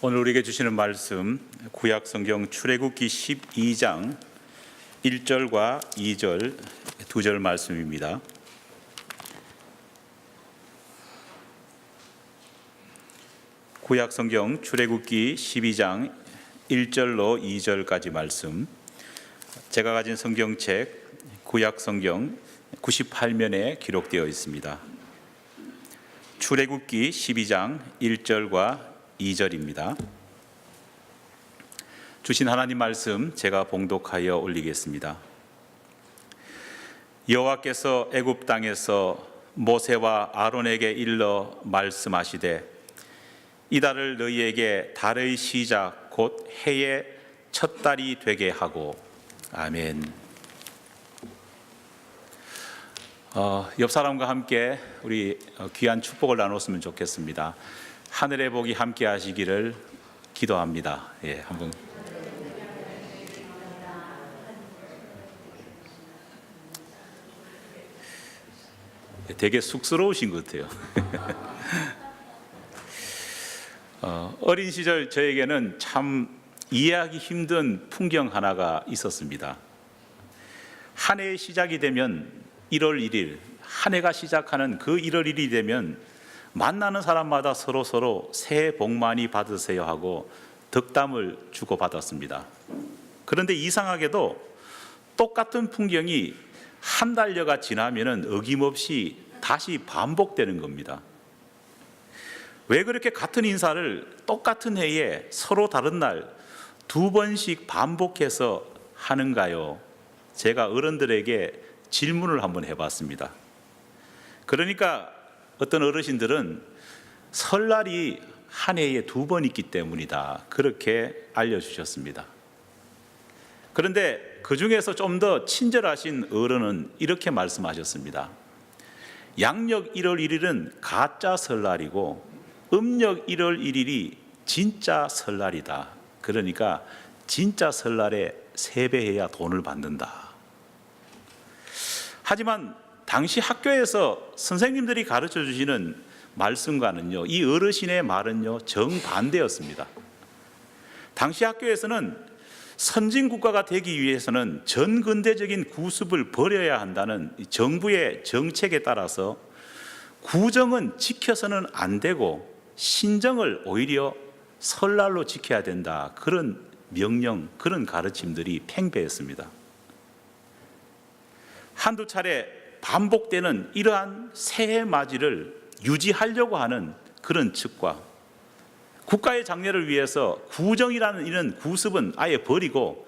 오늘 우리에게 주시는 말씀 구약 성경 출애굽기 12장 1절과 2절 두 절 말씀입니다. 구약 성경 출애굽기 12장 1절로 2절까지 말씀, 제가 가진 성경책 구약 성경 98면에 기록되어 있습니다. 출애굽기 12장 1절과 2절입니다. 주신 하나님 말씀 제가 봉독하여 올리겠습니다. 여호와께서 애굽 땅에서 모세와 아론에게 일러 말씀하시되 이달을 너희에게 달의 시작 곧 해의 첫 달이 되게 하고. 아멘. 옆 사람과 함께 우리 귀한 축복을 나눴으면 좋겠습니다. 하늘의 복이 함께 하시기를 기도합니다. 한번 되게 쑥스러우신 것 같아요. 어린 시절 저에게는 참 이해하기 힘든 풍경 하나가 있었습니다. 한 해의 시작이 되면 1월 1일, 한 해가 시작하는 그 1월 1일이 되면 만나는 사람마다 서로 새해 복 많이 받으세요 하고 덕담을 주고받았습니다. 그런데 이상하게도 똑같은 풍경이 한 달여가 지나면 어김없이 다시 반복되는 겁니다. 왜 그렇게 같은 인사를 똑같은 해에 서로 다른 날 2번씩 반복해서 하는가요? 제가 어른들에게 질문을 한번 해봤습니다. 그러니까 어떤 어르신들은 설날이 한 해에 2번 있기 때문이다, 그렇게 알려주셨습니다. 그런데 그 중에서 좀 더 친절하신 어른은 이렇게 말씀하셨습니다. 양력 1월 1일은 가짜 설날이고 음력 1월 1일이 진짜 설날이다. 그러니까 진짜 설날에 세배해야 돈을 받는다. 하지만 당시 학교에서 선생님들이 가르쳐 주시는 말씀과는요, 이 어르신의 말은요, 정반대였습니다. 당시 학교에서는 선진국가가 되기 위해서는 전근대적인 구습을 버려야 한다는 정부의 정책에 따라서 구정은 지켜서는 안 되고 신정을 오히려 설날로 지켜야 된다, 그런 명령, 그런 가르침들이 팽배했습니다. 한두 차례 반복되는 이러한 새해 맞이를 유지하려고 하는 그런 측과 국가의 장래를 위해서 구정이라는 이런 구습은 아예 버리고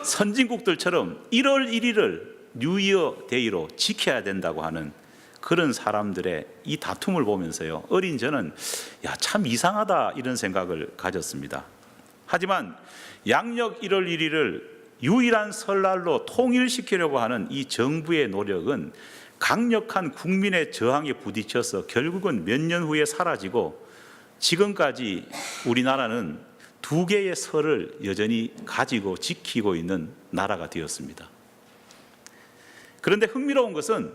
선진국들처럼 1월 1일을 뉴이어 데이로 지켜야 된다고 하는 그런 사람들의 이 다툼을 보면서요, 어린 저는 참 이상하다, 이런 생각을 가졌습니다. 하지만 양력 1월 1일을 유일한 설날로 통일시키려고 하는 이 정부의 노력은 강력한 국민의 저항에 부딪혀서 결국은 몇 년 후에 사라지고 지금까지 우리나라는 2개의 설을 여전히 가지고 지키고 있는 나라가 되었습니다. 그런데 흥미로운 것은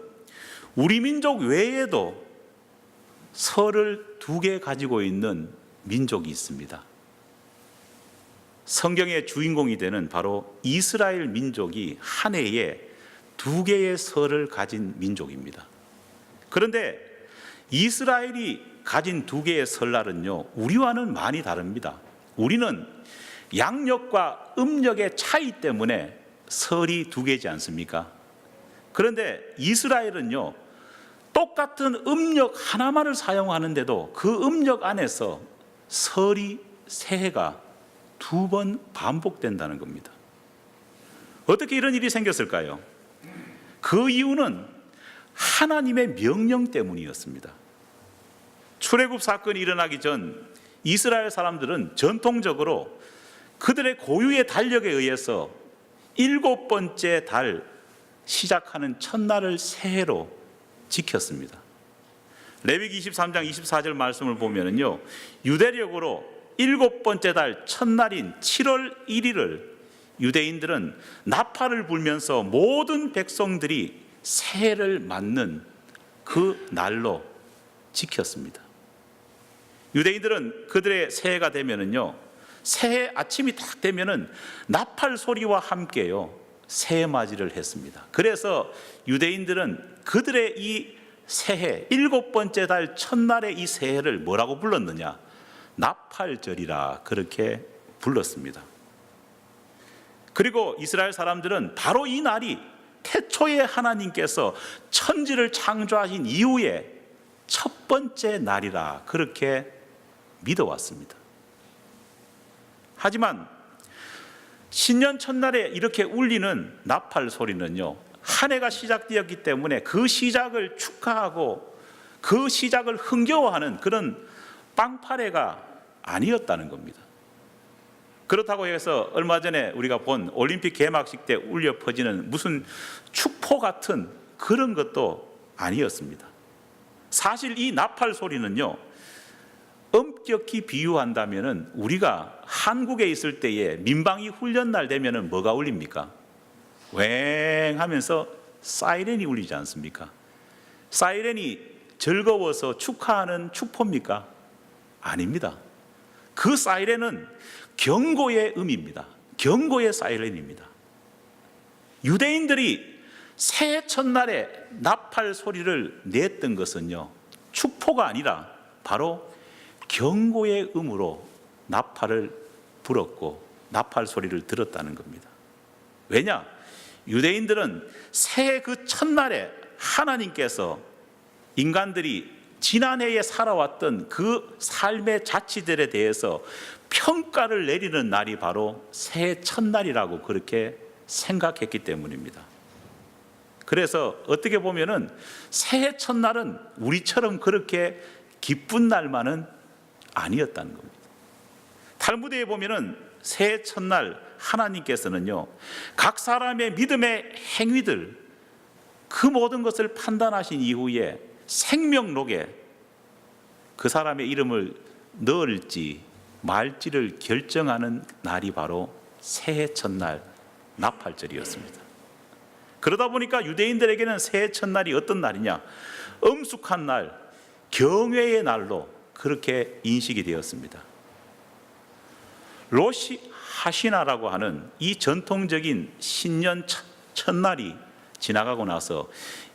우리 민족 외에도 설을 2개 가지고 있는 민족이 있습니다. 성경의 주인공이 되는 바로 이스라엘 민족이 한 해에 2개의 설을 가진 민족입니다. 그런데 이스라엘이 가진 2개의 설날은요, 우리와는 많이 다릅니다. 우리는 양력과 음력의 차이 때문에 설이 2개지 않습니까? 그런데 이스라엘은요, 똑같은 음력 하나만을 사용하는데도 그 음력 안에서 설이 새해가 2번 반복된다는 겁니다. 어떻게 이런 일이 생겼을까요? 그 이유는 하나님의 명령 때문이었습니다. 출애굽 사건이 일어나기 전 이스라엘 사람들은 전통적으로 그들의 고유의 달력에 의해서 7번째 달 시작하는 첫날을 새해로 지켰습니다. 레위기 23장 24절 말씀을 보면요, 유대력으로 7번째 달 첫날인 7월 1일을 유대인들은 나팔을 불면서 모든 백성들이 새해를 맞는 그 날로 지켰습니다. 유대인들은 그들의 새해가 되면은요, 새해 아침이 딱 되면은 나팔 소리와 함께요 새해 맞이를 했습니다. 그래서 유대인들은 그들의 이 새해, 7번째 달 첫날의 이 새해를 뭐라고 불렀느냐? 나팔절이라 그렇게 불렀습니다. 그리고 이스라엘 사람들은 바로 이 날이 태초에 하나님께서 천지를 창조하신 이후에 첫 번째 날이라 그렇게 믿어왔습니다. 하지만 신년 첫날에 이렇게 울리는 나팔 소리는요, 한 해가 시작되었기 때문에 그 시작을 축하하고 그 시작을 흥겨워하는 그런 빵파레가 아니었다는 겁니다. 그렇다고 해서 얼마 전에 우리가 본 올림픽 개막식 때 울려 퍼지는 무슨 축포 같은 그런 것도 아니었습니다. 사실 이 나팔 소리는요, 엄격히 비유한다면은 우리가 한국에 있을 때에 민방위 훈련 날 되면은 뭐가 울립니까? 웽 하면서 사이렌이 울리지 않습니까? 사이렌이 즐거워서 축하하는 축포입니까? 아닙니다. 그 사이렌은 경고의 음입니다. 경고의 사이렌입니다. 유대인들이 새해 첫날에 나팔 소리를 냈던 것은요, 축포가 아니라 바로 경고의 음으로 나팔을 불었고 나팔 소리를 들었다는 겁니다. 왜냐? 유대인들은 새해 그 첫날에 하나님께서 인간들이 지난해에 살아왔던 그 삶의 자치들에 대해서 평가를 내리는 날이 바로 새해 첫날이라고 그렇게 생각했기 때문입니다. 그래서 어떻게 보면은 새해 첫날은 우리처럼 그렇게 기쁜 날만은 아니었다는 겁니다. 탈무드에 보면은 새해 첫날 하나님께서는요, 각 사람의 믿음의 행위들 그 모든 것을 판단하신 이후에 생명록에 그 사람의 이름을 넣을지 말지를 결정하는 날이 바로 새해 첫날 나팔절이었습니다. 그러다 보니까 유대인들에게는 새해 첫날이 어떤 날이냐? 엄숙한 날, 경외의 날로 그렇게 인식이 되었습니다. 로시 하시나라고 하는 이 전통적인 신년 첫날이 지나가고 나서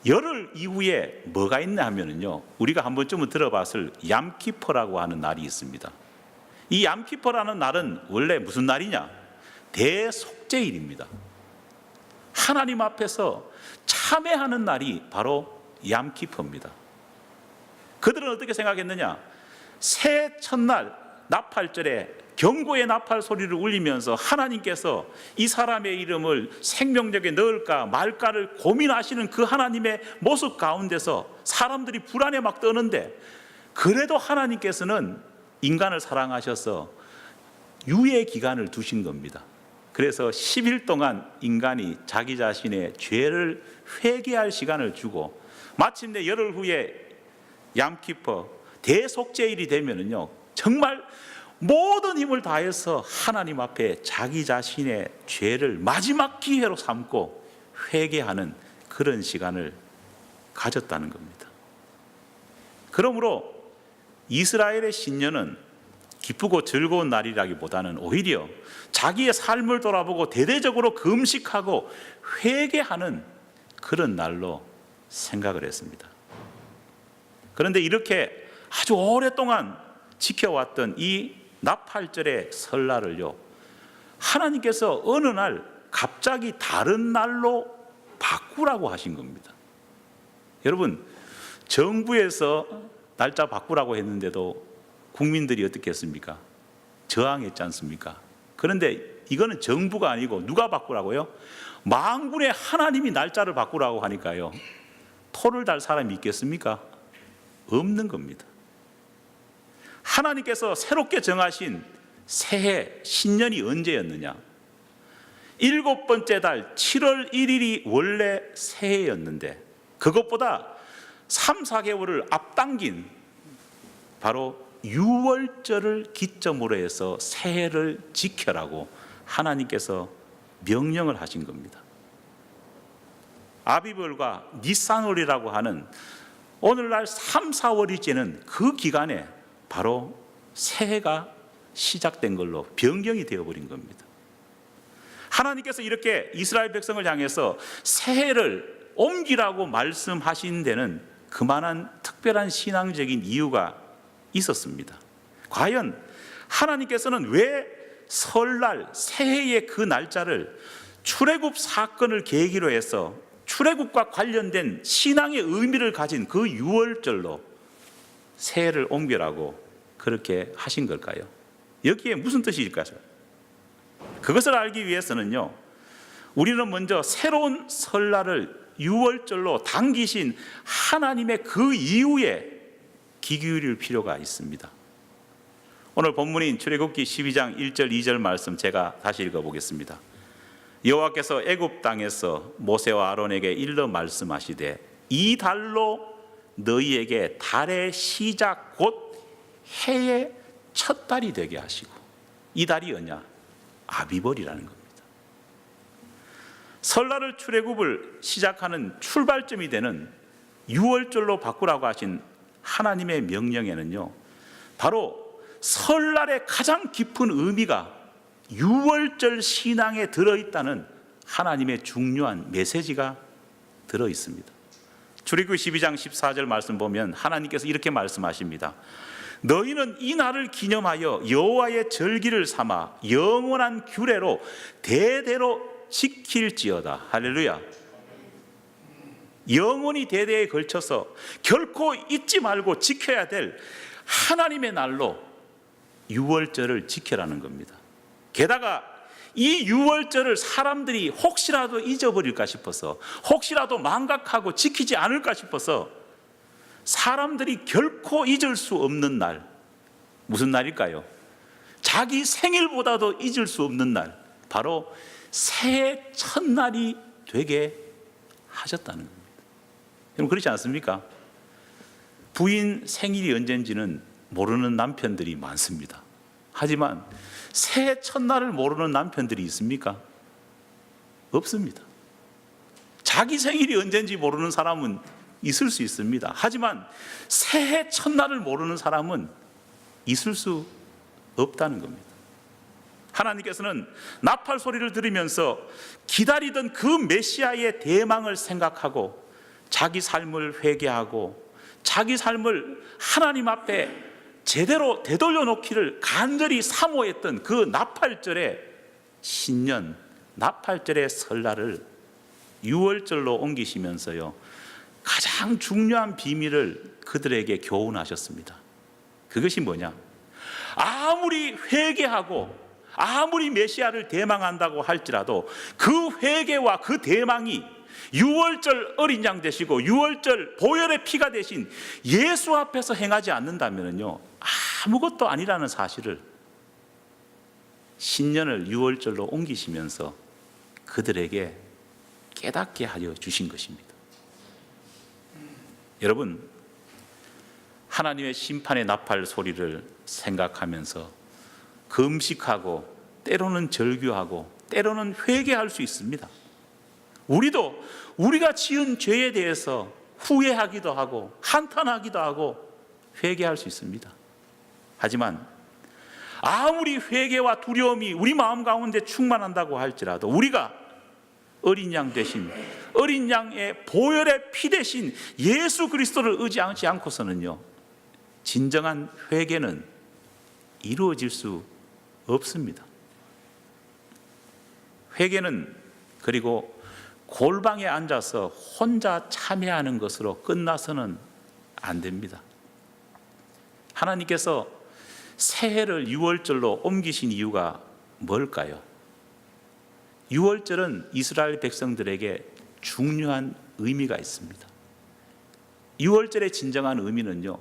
열흘 이후에 뭐가 있냐 하면은요, 우리가 한 번쯤은 들어봤을 얌키퍼라고 하는 날이 있습니다. 이 얌키퍼라는 날은 원래 무슨 날이냐? 대속죄일입니다. 하나님 앞에서 참회하는 날이 바로 얌키퍼입니다. 그들은 어떻게 생각했느냐? 새해 첫날 나팔절에 경고의 나팔 소리를 울리면서 하나님께서 이 사람의 이름을 생명력에 넣을까 말까를 고민하시는 그 하나님의 모습 가운데서 사람들이 불안에 막 떠는데, 그래도 하나님께서는 인간을 사랑하셔서 유예 기간을 두신 겁니다. 그래서 10일 동안 인간이 자기 자신의 죄를 회개할 시간을 주고, 마침내 열흘 후에 얌키퍼 대속죄일이 되면은요, 정말 모든 힘을 다해서 하나님 앞에 자기 자신의 죄를 마지막 기회로 삼고 회개하는 그런 시간을 가졌다는 겁니다. 그러므로 이스라엘의 신년은 기쁘고 즐거운 날이라기보다는 오히려 자기의 삶을 돌아보고 대대적으로 금식하고 회개하는 그런 날로 생각을 했습니다. 그런데 이렇게 아주 오랫동안 지켜왔던 이 나팔절의 설날을요, 하나님께서 어느 날 갑자기 다른 날로 바꾸라고 하신 겁니다. 여러분, 정부에서 날짜 바꾸라고 했는데도 국민들이 어떻게 했습니까? 저항했지 않습니까? 그런데 이거는 정부가 아니고 누가 바꾸라고요? 만군의 하나님이 날짜를 바꾸라고 하니까요, 토를 달 사람이 있겠습니까? 없는 겁니다. 하나님께서 새롭게 정하신 새해 신년이 언제였느냐? 7번째 달 7월 1일이 원래 새해였는데 그것보다 3, 4개월을 앞당긴 바로 6월절을 기점으로 해서 새해를 지켜라고 하나님께서 명령을 하신 겁니다. 아비벌과 니산월이라고 하는 오늘날 3, 4월이 지는 그 기간에 바로 새해가 시작된 걸로 변경이 되어버린 겁니다. 하나님께서 이렇게 이스라엘 백성을 향해서 새해를 옮기라고 말씀하신 데는 그만한 특별한 신앙적인 이유가 있었습니다. 과연 하나님께서는 왜 설날 새해의 그 날짜를 출애굽 사건을 계기로 해서 출애굽과 관련된 신앙의 의미를 가진 그 유월절로 새해를 옮기라고 그렇게 하신 걸까요? 여기에 무슨 뜻이 있을까요? 그것을 알기 위해서는요, 우리는 먼저 새로운 설날을 유월절로 당기신 하나님의 그 이유에 귀 기울일 필요가 있습니다. 오늘 본문인 출애굽기 12장 1절 2절 말씀 제가 다시 읽어보겠습니다. 여호와께서 애굽 땅에서 모세와 아론에게 일러 말씀하시되 이 달로 너희에게 달의 시작 곧 해의 첫 달이 되게 하시고, 이 달이 뭐냐? 아비벌이라는 겁니다. 설날을 출애굽을 시작하는 출발점이 되는 유월절로 바꾸라고 하신 하나님의 명령에는요, 바로 설날의 가장 깊은 의미가 유월절 신앙에 들어있다는 하나님의 중요한 메시지가 들어있습니다. 출애굽기 12장 14절 말씀 보면 하나님께서 이렇게 말씀하십니다. 너희는 이 날을 기념하여 여호와의 절기를 삼아 영원한 규례로 대대로 지킬지어다. 할렐루야. 영원히 대대에 걸쳐서 결코 잊지 말고 지켜야 될 하나님의 날로 유월절을 지켜라는 겁니다. 게다가 이 유월절을 사람들이 혹시라도 잊어버릴까 싶어서, 혹시라도 망각하고 지키지 않을까 싶어서 사람들이 결코 잊을 수 없는 날, 무슨 날일까요? 자기 생일보다도 잊을 수 없는 날, 바로 새해 첫날이 되게 하셨다는 겁니다. 여러분, 그렇지 않습니까? 부인 생일이 언젠지는 모르는 남편들이 많습니다. 하지만 새해 첫날을 모르는 남편들이 있습니까? 없습니다. 자기 생일이 언젠지 모르는 사람은 있을 수 있습니다. 하지만 새해 첫날을 모르는 사람은 있을 수 없다는 겁니다. 하나님께서는 나팔 소리를 들으면서 기다리던 그 메시아의 대망을 생각하고 자기 삶을 회개하고 자기 삶을 하나님 앞에 제대로 되돌려 놓기를 간절히 사모했던 그 나팔절의 신년, 나팔절의 설날을 유월절로 옮기시면서요, 가장 중요한 비밀을 그들에게 교훈하셨습니다. 그것이 뭐냐? 아무리 회개하고 아무리 메시아를 대망한다고 할지라도 그 회개와 그 대망이 유월절 어린 양 되시고 유월절 보혈의 피가 되신 예수 앞에서 행하지 않는다면요, 아무것도 아니라는 사실을 신년을 유월절로 옮기시면서 그들에게 깨닫게 하여 주신 것입니다. 여러분, 하나님의 심판의 나팔 소리를 생각하면서 금식하고 때로는 절규하고 때로는 회개할 수 있습니다. 우리도 우리가 지은 죄에 대해서 후회하기도 하고 한탄하기도 하고 회개할 수 있습니다. 하지만 아무리 회개와 두려움이 우리 마음 가운데 충만한다고 할지라도 우리가 어린 양 대신 어린 양의 보혈의 피 대신 예수 그리스도를 의지하지 않고서는요, 진정한 회개는 이루어질 수 없습니다. 회개는 그리고 골방에 앉아서 혼자 참여하는 것으로 끝나서는 안 됩니다. 하나님께서 새해를 유월절로 옮기신 이유가 뭘까요? 유월절은 이스라엘 백성들에게 중요한 의미가 있습니다. 유월절의 진정한 의미는요,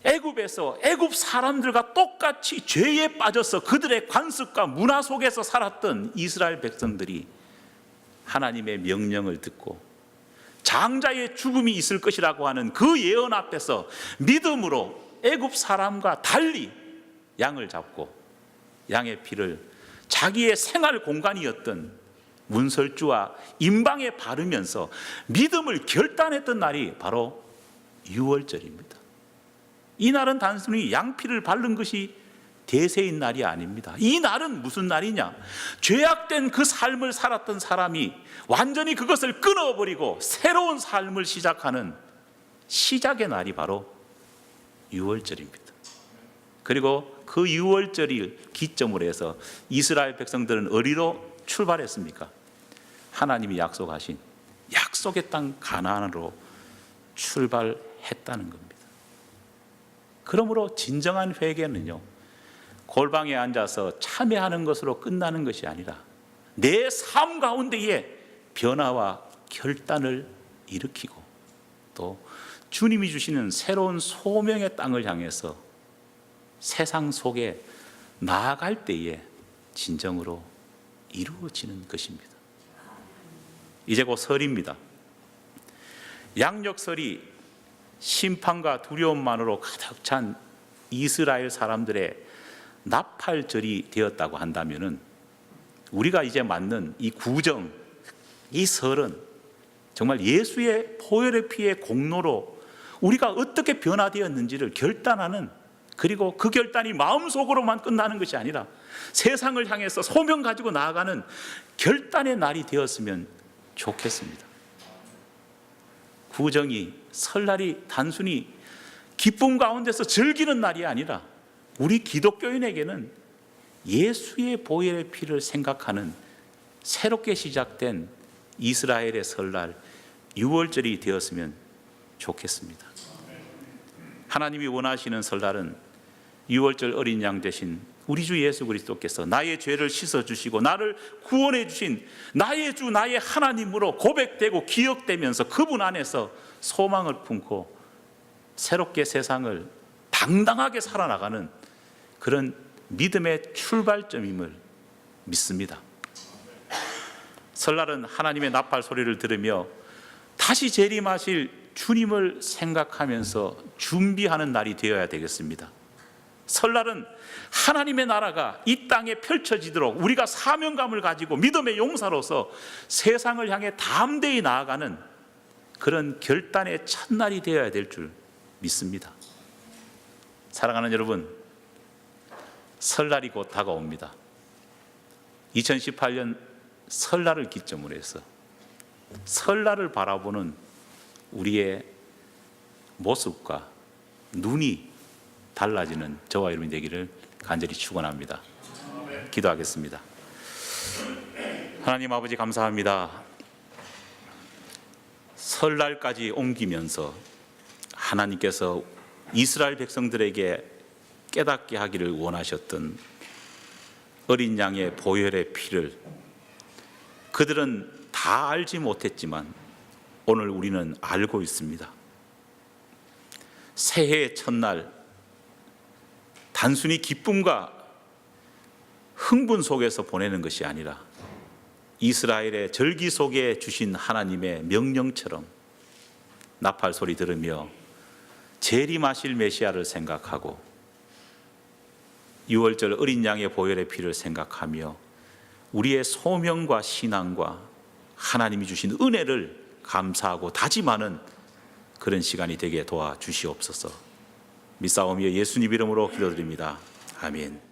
애굽에서 애굽 사람들과 똑같이 죄에 빠져서 그들의 관습과 문화 속에서 살았던 이스라엘 백성들이 하나님의 명령을 듣고 장자의 죽음이 있을 것이라고 하는 그 예언 앞에서 믿음으로 애굽 사람과 달리 양을 잡고 양의 피를 자기의 생활 공간이었던 문설주와 임방에 바르면서 믿음을 결단했던 날이 바로 유월절입니다. 이 날은 단순히 양피를 바른 것이 대세인 날이 아닙니다. 이 날은 무슨 날이냐? 죄악된 그 삶을 살았던 사람이 완전히 그것을 끊어버리고 새로운 삶을 시작하는 시작의 날이 바로 유월절입니다. 그리고 그 유월절을 기점으로 해서 이스라엘 백성들은 어디로 출발했습니까? 하나님이 약속하신 약속의 땅 가나안으로 출발했다는 겁니다. 그러므로 진정한 회개는요, 골방에 앉아서 참회하는 것으로 끝나는 것이 아니라 내 삶 가운데에 변화와 결단을 일으키고 또 주님이 주시는 새로운 소명의 땅을 향해서 세상 속에 나아갈 때에 진정으로 이루어지는 것입니다. 이제 곧 설입니다. 양력설이 심판과 두려움만으로 가득 찬 이스라엘 사람들의 나팔절이 되었다고 한다면은 우리가 이제 맞는 이 구정, 이 설은 정말 예수의 보혈의 피의 공로로 우리가 어떻게 변화되었는지를 결단하는, 그리고 그 결단이 마음속으로만 끝나는 것이 아니라 세상을 향해서 소명 가지고 나아가는 결단의 날이 되었으면 좋겠습니다. 구정이, 설날이 단순히 기쁨 가운데서 즐기는 날이 아니라 우리 기독교인에게는 예수의 보혈의 피를 생각하는 새롭게 시작된 이스라엘의 설날 유월절이 되었으면 좋겠습니다. 하나님이 원하시는 설날은 유월절 어린 양 대신 우리 주 예수 그리스도께서 나의 죄를 씻어주시고 나를 구원해 주신 나의 주 나의 하나님으로 고백되고 기억되면서 그분 안에서 소망을 품고 새롭게 세상을 당당하게 살아나가는 그런 믿음의 출발점임을 믿습니다. 설날은 하나님의 나팔 소리를 들으며 다시 재림하실 주님을 생각하면서 준비하는 날이 되어야 되겠습니다. 설날은 하나님의 나라가 이 땅에 펼쳐지도록 우리가 사명감을 가지고 믿음의 용사로서 세상을 향해 담대히 나아가는 그런 결단의 첫날이 되어야 될 줄 믿습니다. 사랑하는 여러분, 설날이 곧 다가옵니다. 2018년 설날을 기점으로 해서 설날을 바라보는 우리의 모습과 눈이 달라지는 저와 여러분이 되기를 간절히 축원합니다. 기도하겠습니다. 하나님 아버지 감사합니다. 설날까지 옮기면서 하나님께서 이스라엘 백성들에게 깨닫게 하기를 원하셨던 어린 양의 보혈의 피를 그들은 다 알지 못했지만 오늘 우리는 알고 있습니다. 새해의 첫날 단순히 기쁨과 흥분 속에서 보내는 것이 아니라 이스라엘의 절기 속에 주신 하나님의 명령처럼 나팔 소리 들으며 재림하실 메시아를 생각하고 유월절 어린 양의 보혈의 피를 생각하며 우리의 소명과 신앙과 하나님이 주신 은혜를 감사하고 다짐하는 그런 시간이 되게 도와주시옵소서. 믿사오며 예수님 이름으로 기도드립니다. 아멘.